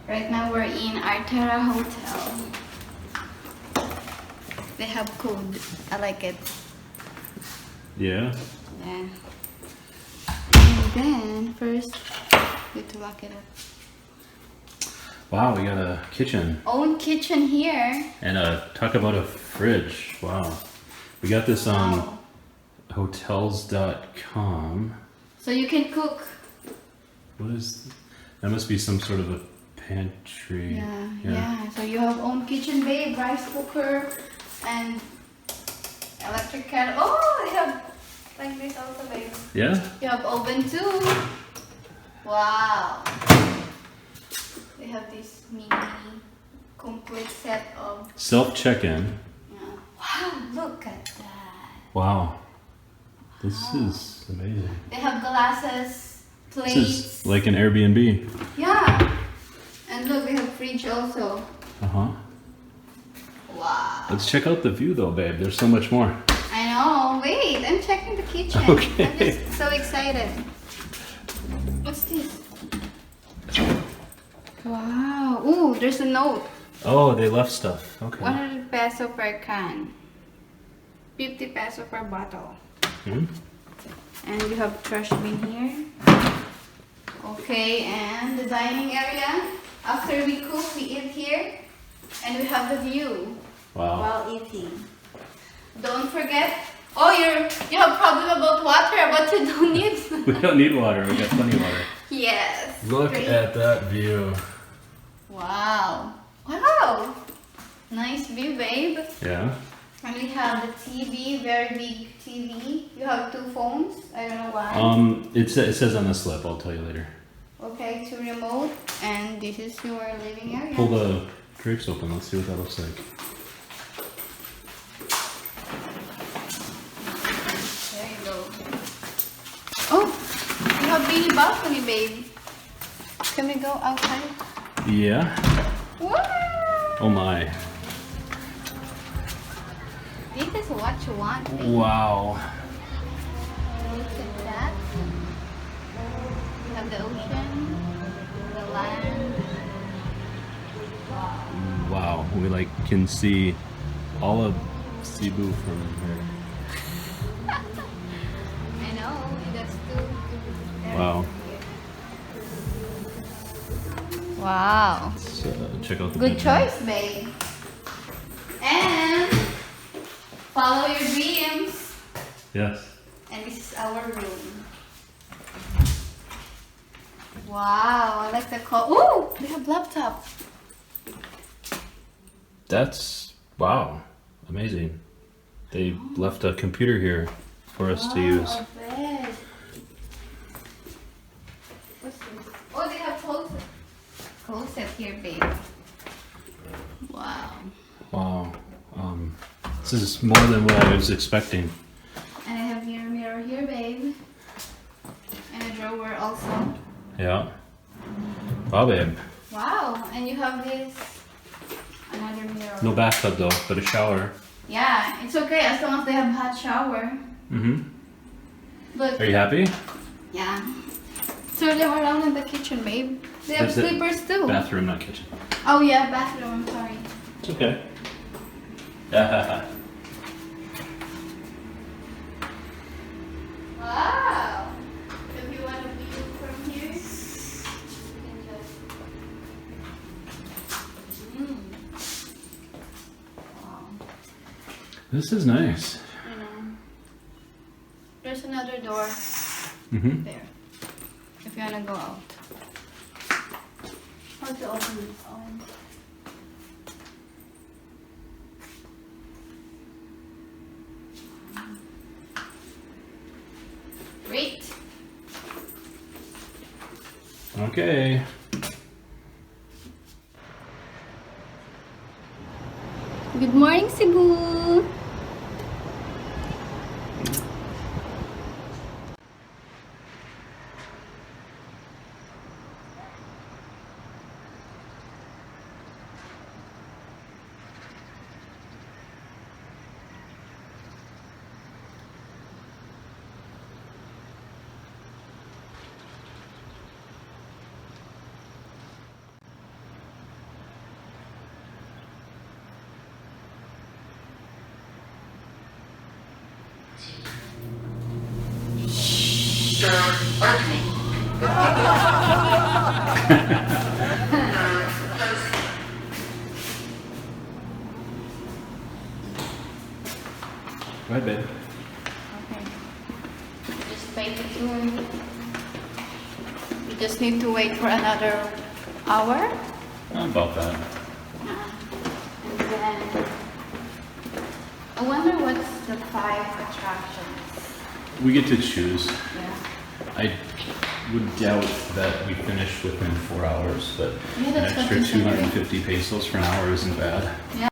Right now we're in Arterra Hotel. They have code. I like it. Yeah? Yeah. And then first we have to lock it up. Wow, we got a kitchen. Own kitchen here. And talk about a fridge. Wow. We got this on Wow. hotels.com. So you can cook. What is that? Must be some sort of a pantry. Yeah. So you have own kitchen, babe, rice cooker, and electric kettle. Oh, they have like this also, babe. Yeah? You have oven too. Wow. They have this mini complete set of. Self check-in. Yeah. Wow, look at that. Wow. This is amazing. They have glasses, plates. This is like an Airbnb. Yeah. And look, they have fridge also. Uh-huh. Wow. Let's check out the view though, babe. There's so much more. I know. Wait, I'm checking the kitchen. Okay. I'm just so excited. What's this? Wow. Ooh, there's a note. Oh, they left stuff. Okay. 100 peso per can. 50 peso per bottle. Hmm? And you have trash bin here. Okay, and the dining area. After we cook, we eat here. And we have the view Wow. while eating. Don't forget. Oh, you have problem about water, but you don't need. We don't need water. We got plenty of water. Yes. Look great. at that view. Wow. Wow. Nice view, babe. Yeah. And we have the TV, very big TV. You have two phones. I don't know why. It says on the slip. I'll tell you later. Okay, two remote, and this is your living area. Pull the drapes open. Let's see what that looks like. There you go. Oh, you have mini balcony, babe. Can we go outside? Yeah. Wow. Oh my. This is what you want, babe. Wow. Look at that. You have the ocean, the land. Wow. Wow. We like can see all of Cebu from here. I know, that's too. Wow. Wow. Let's check out the Good bedroom. choice, babe. And follow your dreams. Yes. And this is our room. Wow, I like the call. Ooh, they have laptop. That's wow. Amazing. They left a computer here for us to use. A bed. What's this? Oh, they have closet. Closet here, babe. Wow. Wow. This is more than what I was expecting. And I have your mirror here, babe. And a drawer also. Yeah. Wow, babe. Wow, and you have this another mirror. No bathtub though, but a shower. Yeah, it's okay as long as they have hot shower. Mm-hmm. Look. Are you happy? Yeah. So they were around in the kitchen, babe. They have That's it. sleepers too. Bathroom, not kitchen. Oh yeah, bathroom. I'm sorry. It's okay. Yeah. Wow. If you want to view from here, you can just. Wow. This is nice. I know. There's another door Mm-hmm. there. If you wanna go out. How to open this one? Great. Okay. Good morning, Cebu. Go ahead, babe. Okay. Just wait it to. We just need to wait for another hour. About that. And then I wonder what's the 5 attractions. We get to choose. Yeah. I would doubt that we finish within 4 hours, but Yeah, an that's what extra you said, right? 250 pesos for an hour isn't bad. Yeah.